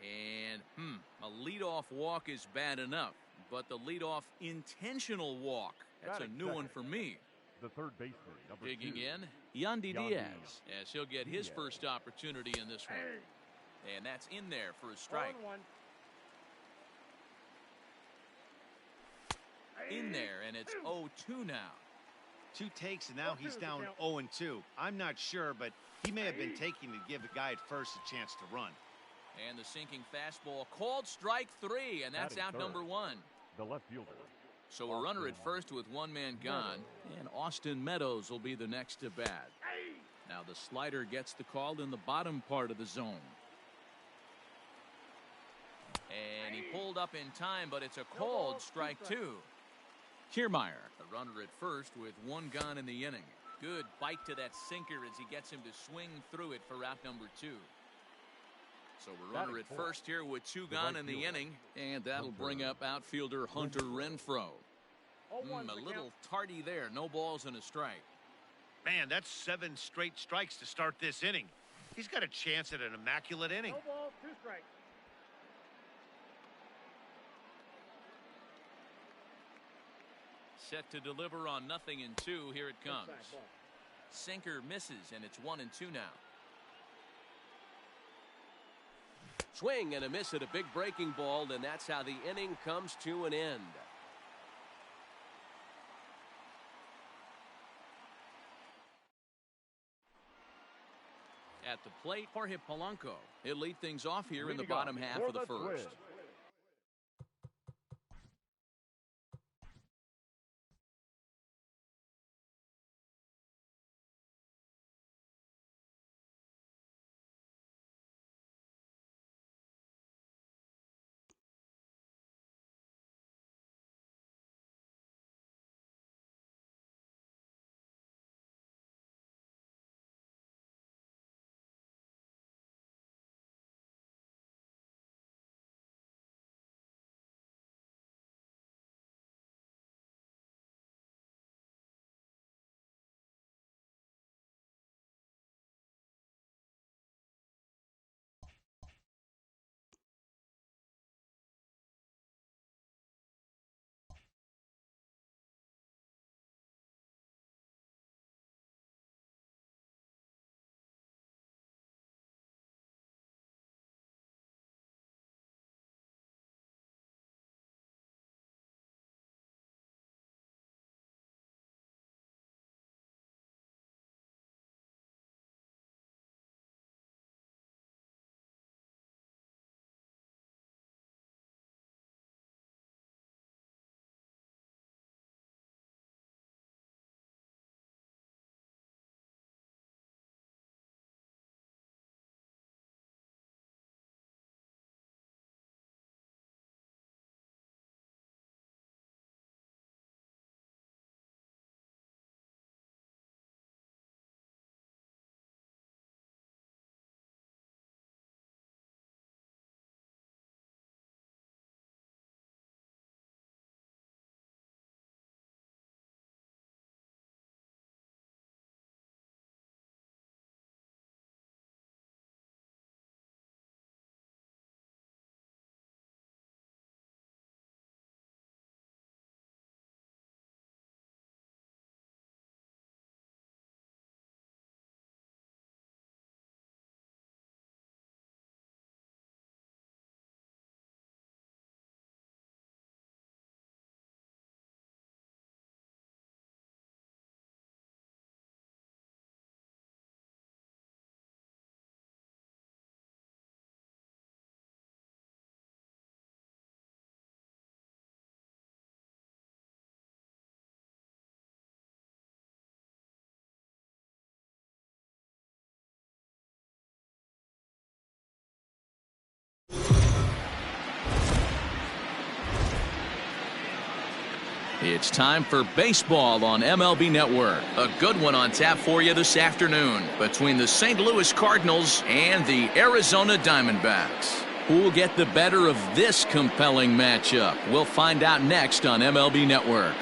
And, a leadoff walk is bad enough, but the leadoff intentional walk, that's a new one for me. The third baseman, number Digging 2. in, Yandy Diaz, as he'll get his first opportunity in this one. And that's in there for a strike. In there, and it's 0-2 now. 2 takes, and now he's down 0-2. I'm not sure, but he may have been taking to give the guy at first a chance to run. And the sinking fastball called strike 3, and that's out number 1. The left fielder. So a runner at first with one man gone, and Austin Meadows will be the next to bat. Now the slider gets the call in the bottom part of the zone. And he pulled up in time, but it's a called strike 2. Kiermaier, the runner at first with one gone in the inning. Good bite to that sinker as he gets him to swing through it for out number 2. So a runner at first here with 2 gone in the inning, and that'll bring up outfielder Hunter Renfroe. A little tardy there, no balls and a strike. Man, that's 7 straight strikes to start this inning. He's got a chance at an immaculate inning. No ball, 2 strikes. Set to deliver on 0-2. Here it comes. Sinker misses, and it's 1-2 now. Swing and a miss at a big breaking ball, and that's how the inning comes to an end. At the plate, Jorge Polanco. He'll lead things off here in the bottom half of the first. It's time for baseball on MLB Network. A good one on tap for you this afternoon between the St. Louis Cardinals and the Arizona Diamondbacks. Who will get the better of this compelling matchup? We'll find out next on MLB Network.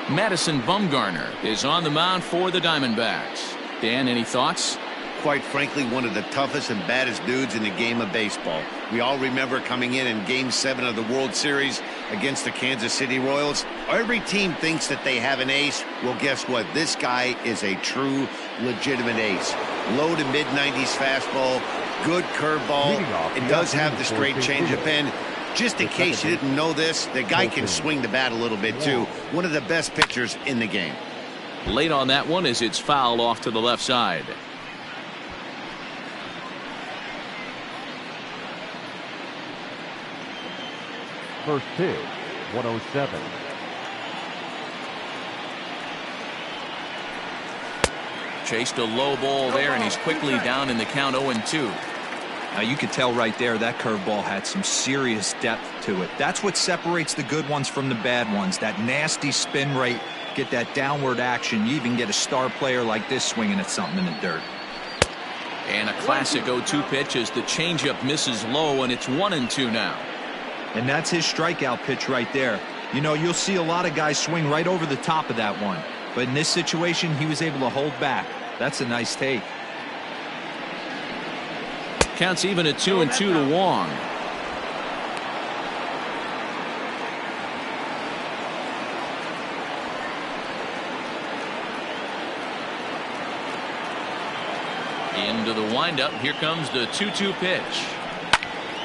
Madison Bumgarner is on the mound for the Diamondbacks. Dan, any thoughts? Quite frankly, one of the toughest and baddest dudes in the game of baseball. We all remember coming in Game 7 of the World Series against the Kansas City Royals. Every team thinks that they have an ace. Well, guess what? This guy is a true, legitimate ace. Low to mid-90s fastball, good curveball. It does have the straight changeup in. Just in case you didn't know this, the guy can swing the bat a little bit too. One of the best pitchers in the game. Late on that one as it's fouled off to the left side. First pitch, 107. Chased a low ball there, and he's quickly down in the count 0-2. Now you could tell right there that curveball had some serious depth to it. That's what separates the good ones from the bad ones. That nasty spin rate, get that downward action. You even get a star player like this swinging at something in the dirt. And a classic 0-2 pitch as the changeup misses low, and it's 1-2 now. And that's his strikeout pitch right there. You know, you'll see a lot of guys swing right over the top of that one. But in this situation, he was able to hold back. That's a nice take. Counts even at 2-2 to Wong. Into the windup. Here comes the 2-2 pitch.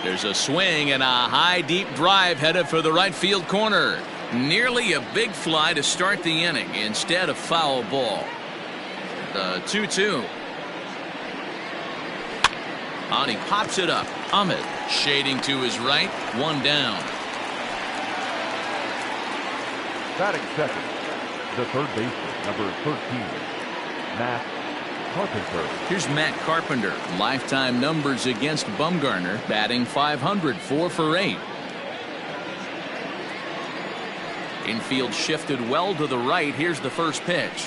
There's a swing and a high deep drive headed for the right field corner. Nearly a big fly to start the inning. Instead, a foul ball. The 2-2. And he pops it up. Ahmed shading to his right. One down. Batting second, the third baseman, number 13, Matt Carpenter. Here's Matt Carpenter. Lifetime numbers against Bumgarner. Batting .500, 4 for 8. Infield shifted well to the right. Here's the first pitch.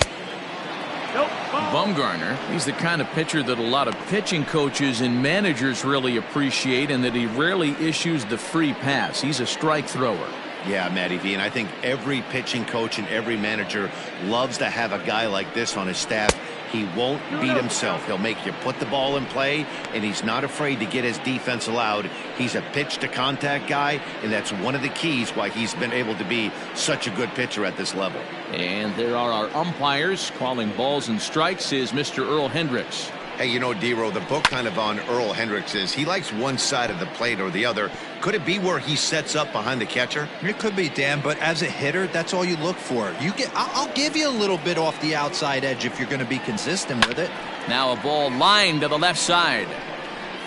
Bumgarner, he's the kind of pitcher that a lot of pitching coaches and managers really appreciate, and that he rarely issues the free pass. He's a strike thrower. Yeah, Matty V, and I think every pitching coach and every manager loves to have a guy like this on his staff. He won't beat himself. He'll make you put the ball in play, and he's not afraid to get his defense allowed. He's a pitch-to-contact guy, and that's one of the keys why he's been able to be such a good pitcher at this level. And there are our umpires calling balls and strikes is Mr. Earl Hendricks. Hey, you know, D-Row, the book kind of on Earl Hendricks is he likes one side of the plate or the other. Could it be where he sets up behind the catcher? It could be, Dan, but as a hitter, that's all you look for. I'll give you a little bit off the outside edge if you're going to be consistent with it. Now a ball lined to the left side.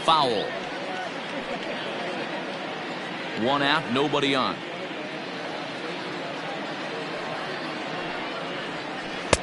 Foul. One out, nobody on.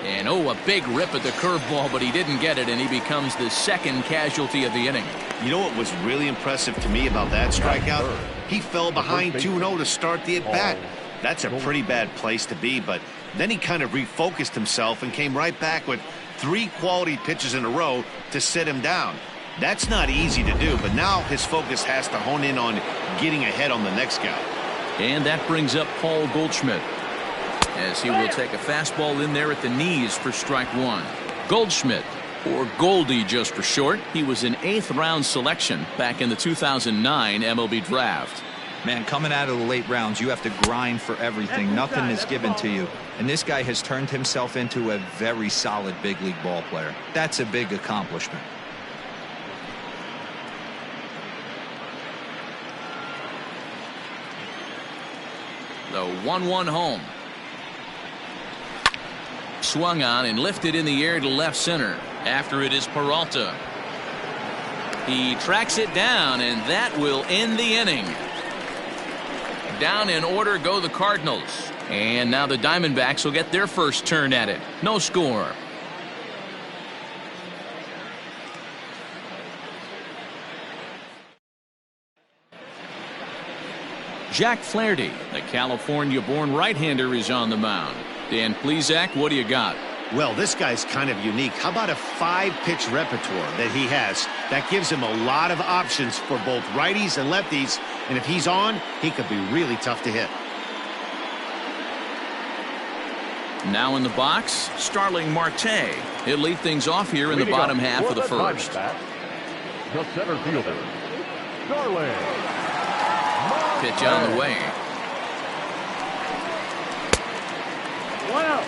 And a big rip at the curveball, but he didn't get it, and he becomes the second casualty of the inning. You know what was really impressive to me about that strikeout? He fell behind 2-0 to start the at-bat. That's a pretty bad place to be, but then he kind of refocused himself and came right back with 3 quality pitches in a row to sit him down. That's not easy to do, but now his focus has to hone in on getting ahead on the next guy. And that brings up Paul Goldschmidt, as he will take a fastball in there at the knees for strike 1. Goldschmidt, or Goldie just for short, he was an 8th round selection back in the 2009 MLB draft. Man, coming out of the late rounds, you have to grind for everything. Nothing is given to you. And this guy has turned himself into a very solid big league ball player. That's a big accomplishment. The 1-1 home. Swung on and lifted in the air to left center. After it is Peralta. He tracks it down, and that will end the inning. Down in order go the Cardinals. And now the Diamondbacks will get their first turn at it. No score. Jack Flaherty, the California-born right-hander, is on the mound. Dan Plesac, what do you got? Well, this guy's kind of unique. How about a 5-pitch repertoire that he has? That gives him a lot of options for both righties and lefties. And if he's on, he could be really tough to hit. Now in the box, Starling Marte. He'll lead things off here in the bottom half of the first. The center fielder, Starling. Pitch on the way. Wow.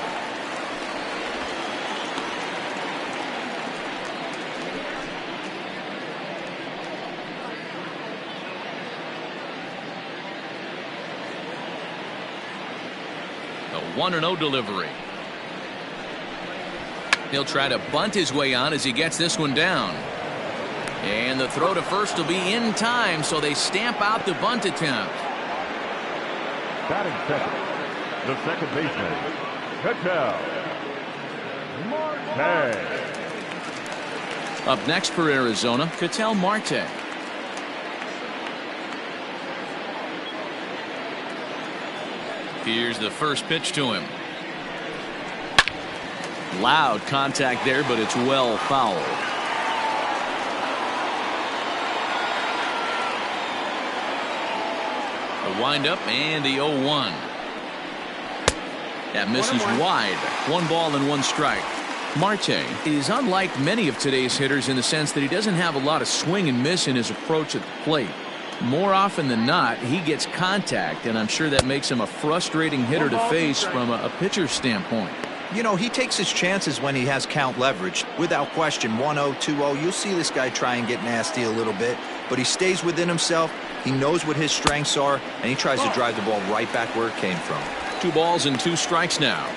A 1-0 delivery. He'll try to bunt his way on as he gets this one down. And the throw to first will be in time, so they stamp out the bunt attempt. Batting second, the second baseman, Ketel Marte. Up next for Arizona, Ketel Marte. Here's the first pitch to him. Loud contact there, but it's well fouled. The windup and the 0-1. That misses wide. 1 ball and 1 strike. Marte is unlike many of today's hitters in the sense that he doesn't have a lot of swing and miss in his approach at the plate. More often than not, he gets contact, and I'm sure that makes him a frustrating hitter to face from a pitcher's standpoint. You know, he takes his chances when he has count leverage. Without question, 1-0, 2-0, you'll see this guy try and get nasty a little bit, but he stays within himself. He knows what his strengths are, and he tries to drive the ball right back where it came from. 2 balls and 2 strikes now.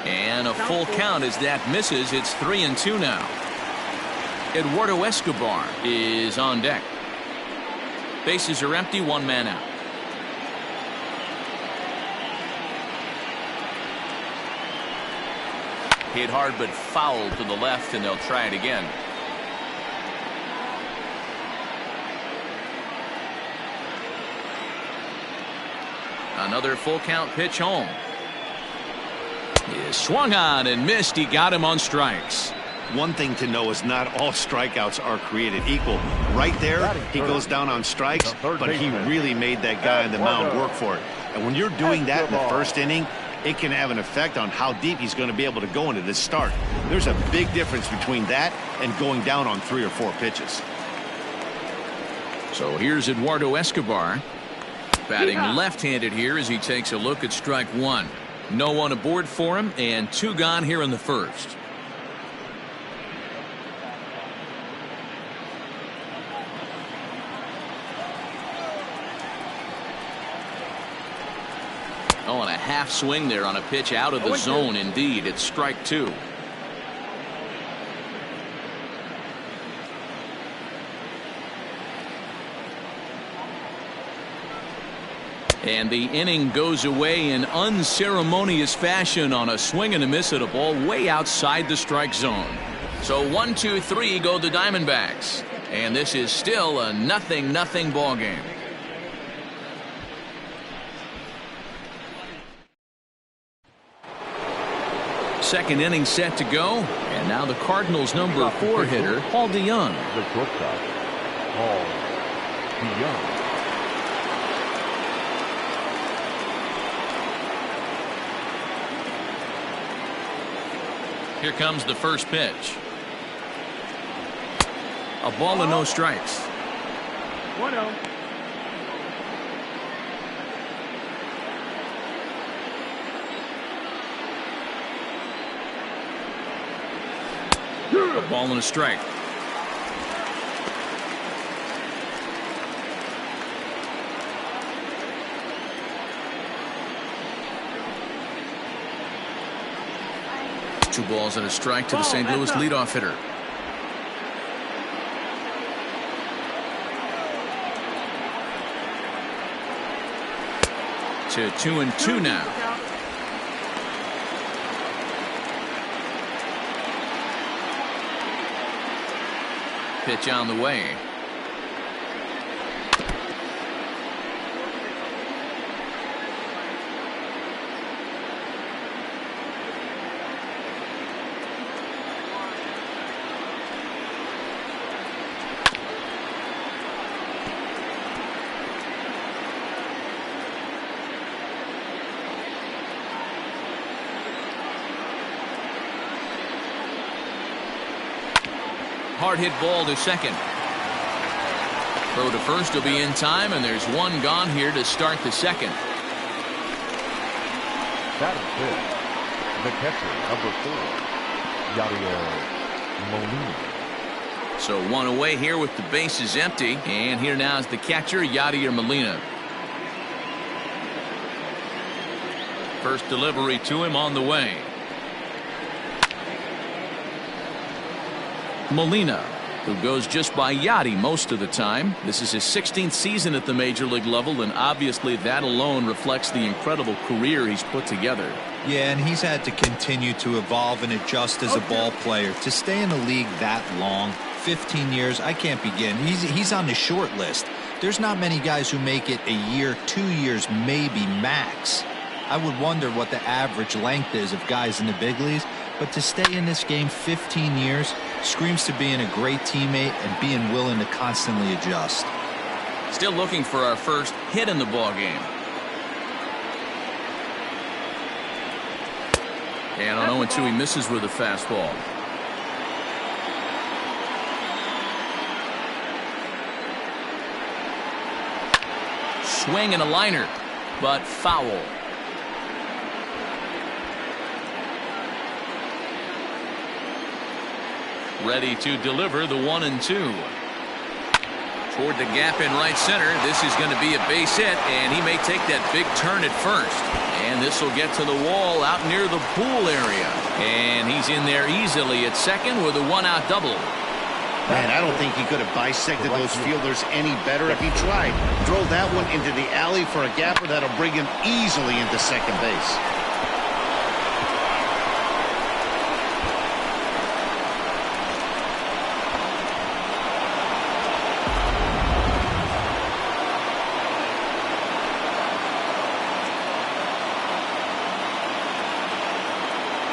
And a full count as that misses. It's 3-2 now. Eduardo Escobar is on deck. Bases are empty, 1 man out. Hit hard but foul to the left, and they'll try it again. Another full count pitch home. He swung on and missed. He got him on strikes. One thing to know is not all strikeouts are created equal. Right there, he goes down on strikes, but he really made that guy on the mound work for it. And when you're doing that in the first inning, it can have an effect on how deep he's going to be able to go into this start. There's a big difference between that and going down on 3 or 4 pitches. So here's Eduardo Escobar. Batting left-handed here as he takes a look at strike 1. No one aboard for him, and 2 gone here in the first. Oh, and a half swing there on a pitch out of the zone. Indeed, it's strike 2. And the inning goes away in unceremonious fashion on a swing and a miss at a ball way outside the strike zone. So 1-2-3 go the Diamondbacks. And this is still a 0-0 ball game. Second inning set to go. And now the Cardinals' number 4 hitter, Paul DeYoung. The shortstop, Paul DeYoung. Here comes the first pitch. A ball and no strikes. 1-0. A ball and a strike. Two balls and a strike to the St. Louis leadoff hitter. To 2-2 now. Pitch on the way. Hard hit ball to second. Throw to first will be in time, and there's one gone here to start the second. Batting fifth, the catcher, number 4, Yadier Molina. So one away here with the bases empty, and here now is the catcher, Yadier Molina. First delivery to him on the way. Molina, who goes just by Yadi most of the time. This is his 16th season at the major league level, and obviously that alone reflects the incredible career he's put together. Yeah, and he's had to continue to evolve and adjust as a ball player. To stay in the league that long, 15 years, I can't begin. He's on the short list. There's not many guys who make it a year, 2 years, maybe max. I would wonder what the average length is of guys in the big leagues, but to stay in this game 15 years screams to being a great teammate and being willing to constantly adjust. Still looking for our first hit in the ball game. And on 0-2, he misses with a fastball. Swing and a liner, but foul. Ready to deliver the 1-2. Toward the gap in right center. This is going to be a base hit, and he may take that big turn at first. And this will get to the wall out near the pool area. And he's in there easily at second with a 1-out double. Man, I don't think he could have bisected those fielders any better if he tried. Throw that one into the alley for a gapper that'll bring him easily into second base.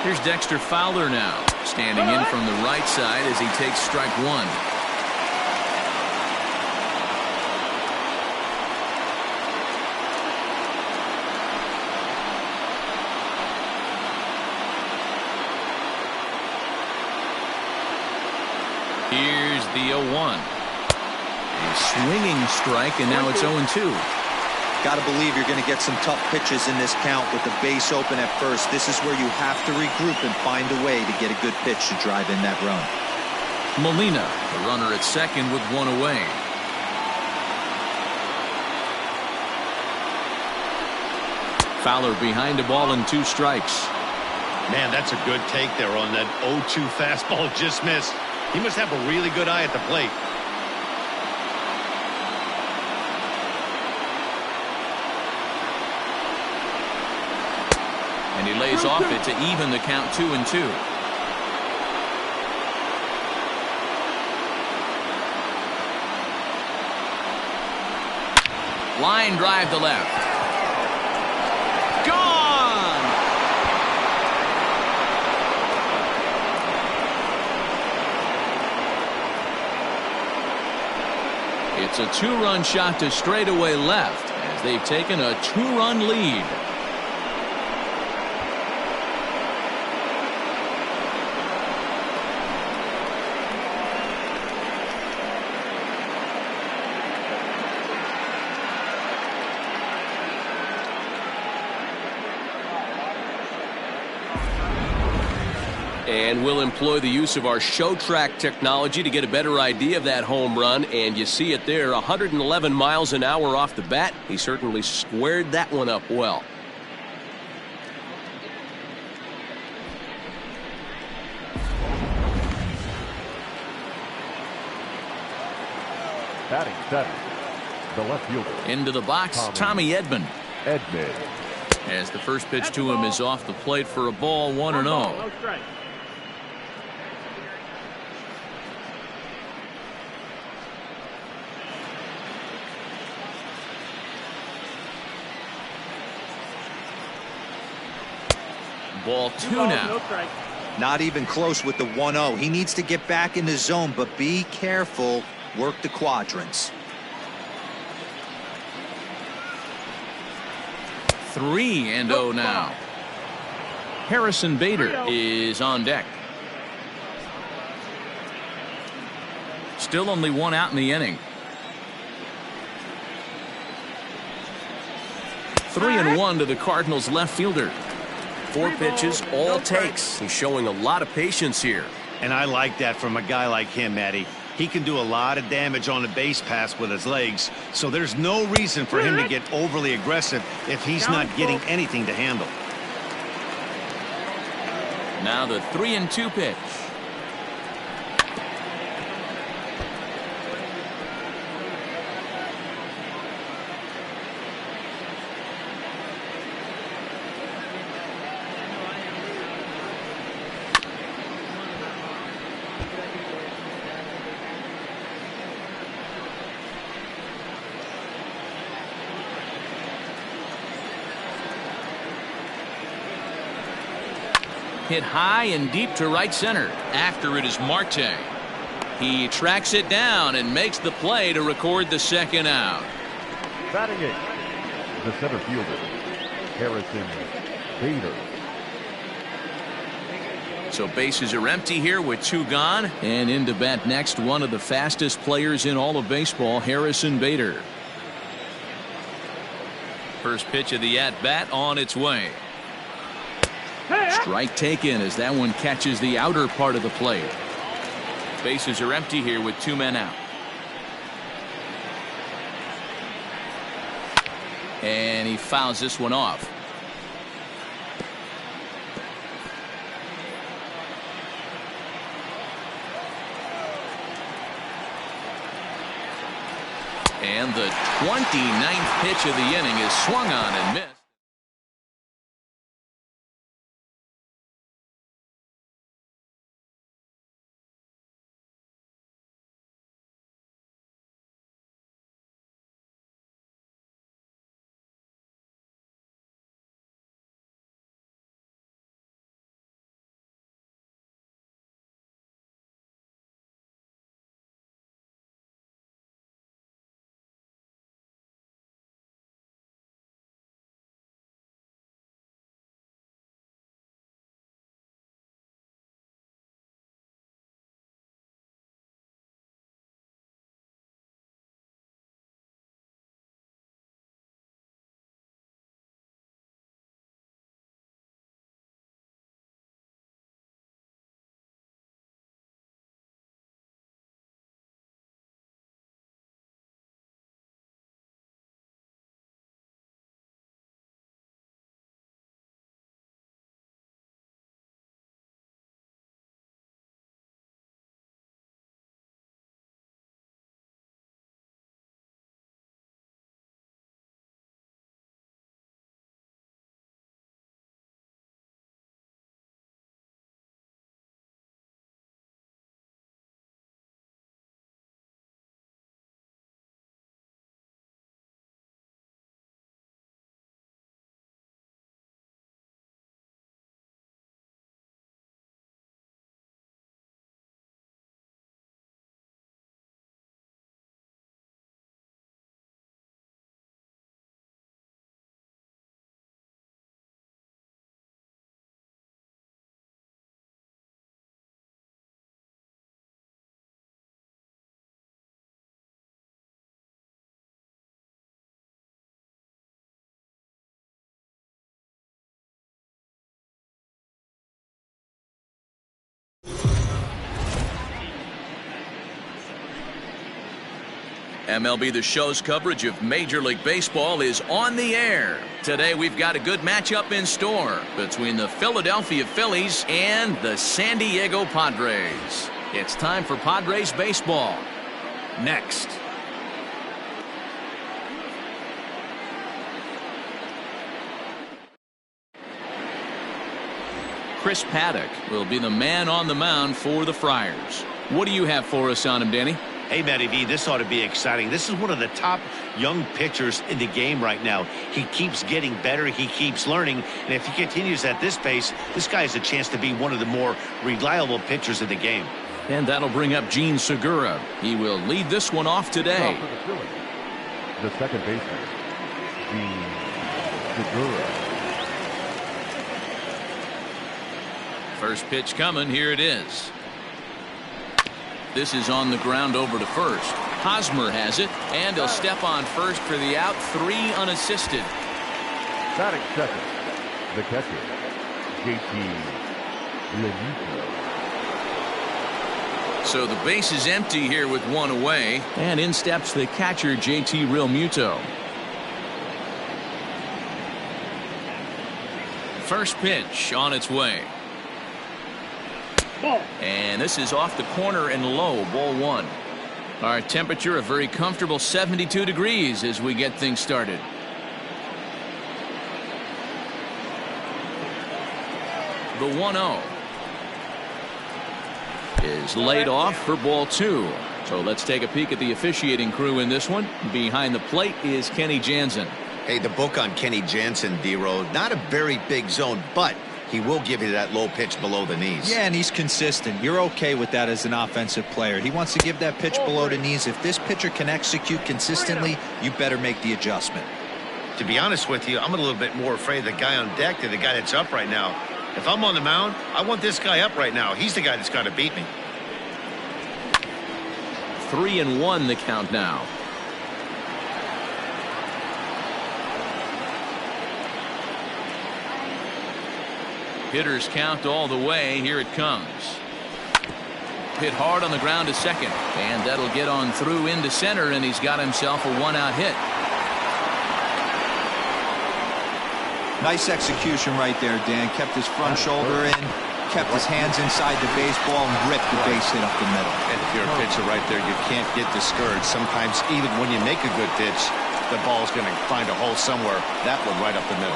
Here's Dexter Fowler now, standing in from the right side as he takes strike one. Here's the 0-1. A swinging strike, and now it's 0-2. Got to believe you're going to get some tough pitches in this count with the base open at first. This is where you have to regroup and find a way to get a good pitch to drive in that run. Molina, the runner at second with one away. Fowler behind the ball and 2 strikes. Man, that's a good take there on that 0-2 fastball just missed. He must have a really good eye at the plate. And he lays off it to even the count 2-2. Line drive to left. Gone! It's a 2-run shot to straightaway left as they've taken a 2-run lead. And we'll employ the use of our show track technology to get a better idea of that home run. And you see it there, 111 miles an hour off the bat. He certainly squared that one up well. Batting seventh, the left fielder. Into the box, Tommy Edman. Edman. As the first pitch to him is off the plate for a ball, 1-0. No strike. Ball 2 now. No strike. Not even close with the 1-0. He needs to get back in the zone, but be careful. Work the quadrants. 3-0 now. Harrison Bader is on deck. Still only one out in the inning. 3-1 to the Cardinals left fielder. 4 pitches, all takes. He's showing a lot of patience here. And I like that from a guy like him, Matty. He can do a lot of damage on a base pass with his legs, so there's no reason for him to get overly aggressive if he's not getting anything to handle. Now the 3-2 pitch. Hit high and deep to right center. After it is Marte. He tracks it down and makes the play to record the second out. Batting eighth, the center fielder, Harrison Bader. So bases are empty here with 2 gone. And in to bat next, one of the fastest players in all of baseball, Harrison Bader. First pitch of the at-bat on its way. Strike taken as that one catches the outer part of the plate. Bases are empty here with 2 men out. And he fouls this one off. And the 29th pitch of the inning is swung on and missed. MLB The Show's coverage of Major League Baseball is on the air. Today we've got a good matchup in store between the Philadelphia Phillies and the San Diego Padres. It's time for Padres baseball. Next. Chris Paddock will be the man on the mound for the Friars. What do you have for us on him, Danny? Hey, Matty V, this ought to be exciting. This is one of the top young pitchers in the game right now. He keeps getting better. He keeps learning. And if he continues at this pace, this guy has a chance to be one of the more reliable pitchers in the game. And that'll bring up Jean Segura. He will lead this one off today. The second baseman, Jean Segura. First pitch coming. Here it is. This is on the ground over to first. Hosmer has it, and he'll step on first for the out. 3 unassisted. Batting second, the catcher, JT Realmuto. So the base is empty here with 1 away, and in steps the catcher, JT Realmuto. First pitch on its way. And this is off the corner and low, ball 1. Our temperature a very comfortable 72 degrees as we get things started. The 1-0 is laid off for ball 2. So let's take a peek at the officiating crew in this one. Behind the plate is Kenny Jansen. Hey, the book on Kenny Jansen, D-Row, not a very big zone, but he will give you that low pitch below the knees. Yeah, and he's consistent. You're okay with that as an offensive player. He wants to give that pitch below the knees. If this pitcher can execute consistently, you better make the adjustment. To be honest with you, I'm a little bit more afraid of the guy on deck than the guy that's up right now. If I'm on the mound, I want this guy up right now. He's the guy that's got to beat me. 3-1 the count now. Hitters count all the way. Here it comes. Hit hard on the ground to second, and that'll get on through into center, and he's got himself a 1-out hit. Nice execution right there, Dan. Kept his front shoulder in, kept his hands inside the baseball, and ripped the base hit up the middle. And if you're a pitcher right there, you can't get discouraged. Sometimes even when you make a good pitch, the ball's going to find a hole somewhere. That one right up the middle.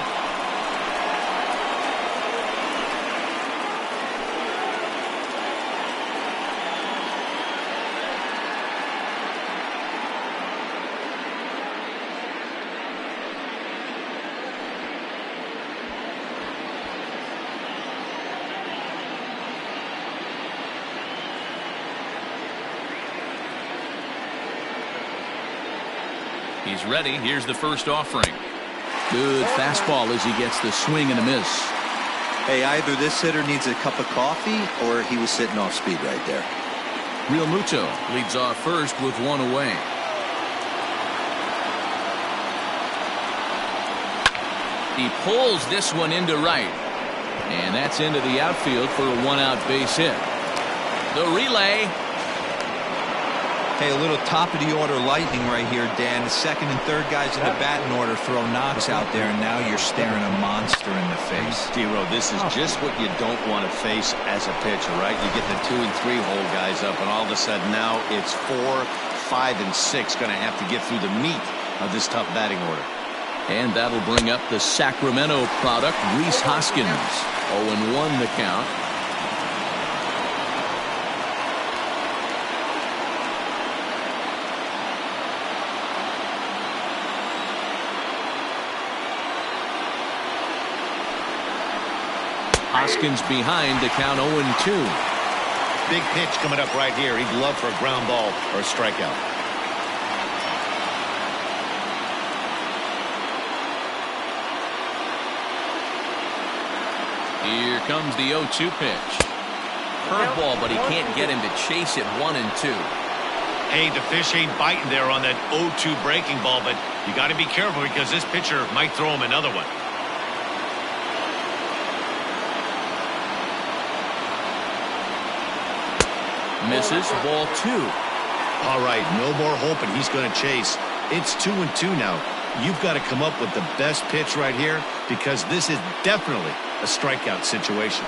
He's ready. Here's the first offering. Good fastball as he gets the swing and a miss. Hey, either this hitter needs a cup of coffee or he was sitting off speed right there. Realmuto leads off first with 1 away. He pulls this one into right, and that's into the outfield for a 1-out base hit. The relay. Hey, a little top-of-the-order lightning right here, Dan. The second and third guys in the batting order throw knocks out there, and now you're staring a monster in the face. D-Row, this is just what you don't want to face as a pitcher, right? You get the 2 and 3 hole guys up, and all of a sudden now it's 4, 5, and 6 going to have to get through the meat of this tough batting order. And that'll bring up the Sacramento product, Rhys Hoskins. 0-1 the count. Hoskins behind to count 0-2. Big pitch coming up right here. He'd love for a ground ball or a strikeout. Here comes the 0-2 pitch. Curveball, but he can't get him to chase it. 1-2. Hey, the fish ain't biting there on that 0-2 breaking ball, but you got to be careful because this pitcher might throw him another one. Misses, ball 2. All right, no more hoping he's going to chase. It's 2-2 now. You've got to come up with the best pitch right here because this is definitely a strikeout situation.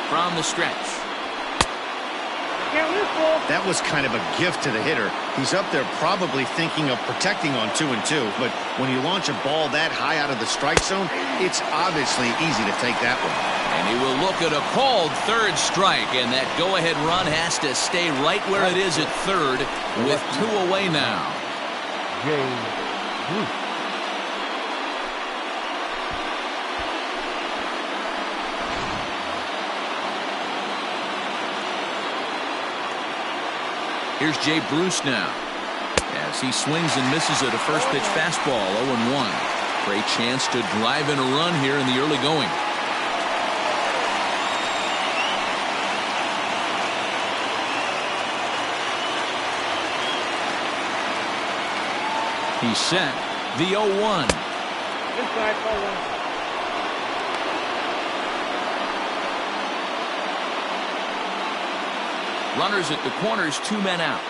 From the stretch. That was kind of a gift to the hitter. He's up there probably thinking of protecting on 2-2, but when you launch a ball that high out of the strike zone, it's obviously easy to take that one. And he will look at a called third strike, and that go-ahead run has to stay right where it is at third with 2 away now. James Bruce. Here's Jay Bruce now. As he swings and misses at a first pitch fastball, 0-1. Great chance to drive in a run here in the early going. He's set. The 0-1. Inside, ball one. Runners at the corners, 2 men out.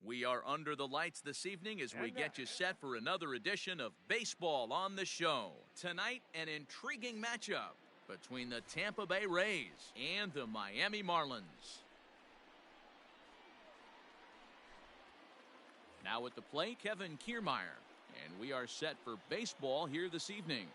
We are under the lights this evening as we get you set for another edition of Baseball on the Show. Tonight, an intriguing matchup between the Tampa Bay Rays and the Miami Marlins. Now at the plate, Kevin Kiermaier. And we are set for baseball here this evening.